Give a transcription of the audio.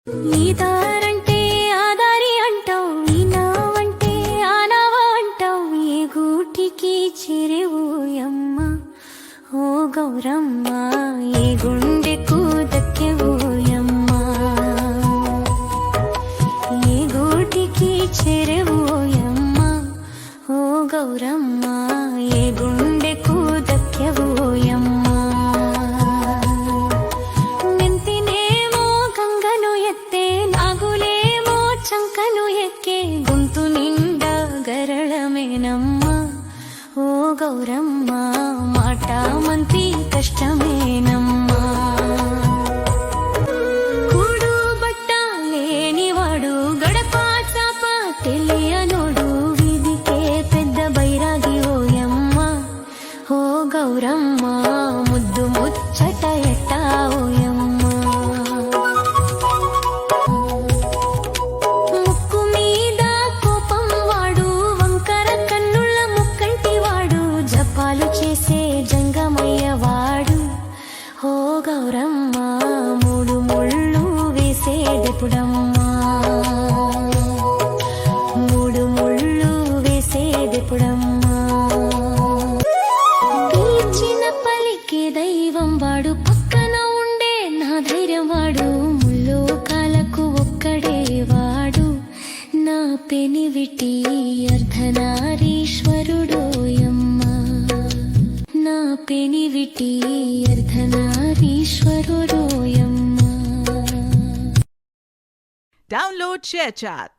ఈ దారంటే ఆదారి అంటావు, ఈ నావంటే ఆనావా అంటావు, ఏ గూటికి చెరువుయమ్మ ఓ గౌరమ్మ, ఏ గుండెకు దక్కెవోయమ్మ, ఏ గూటికి చెరువుయమ్మ ఓ గౌరమ్మ, ఏ గుండెకు దక్కెవోయమ్మ. గుంతు నిండా గరళమేనమ్మ ఓ గౌరమ్మ, మాట మంతి కష్టమేనమ్మా. కూడు బట్ట లేనివాడు గడప చాప తెలియనోడు, వీధికే పెద్ద బైరాగి ఓయమ్మ ఓ గౌరమ్మ, ముద్దు ముచ్చట ఎట్టా ఓయమ్మ. చేసే జంగమయ్యవాడు ఓ గౌరమ్మ, మూడు ముళ్ళు వేసేదెప్పుడమ్మా, మూడు ముళ్ళు వేసేదెప్పుడమ్మా. పిలిచిన పలికే దైవం వాడు, పక్కన ఉండే నా ధైర్యం వాడు, ముల్లోకాలకు ఒక్కడే వాడు, నా పెనివిటి అర్ధనారీశ్వరుడోయమ్మ, నా పెనివిటి అర్ధనారీశ్వరుడోయమ్మ. Download ShareChat.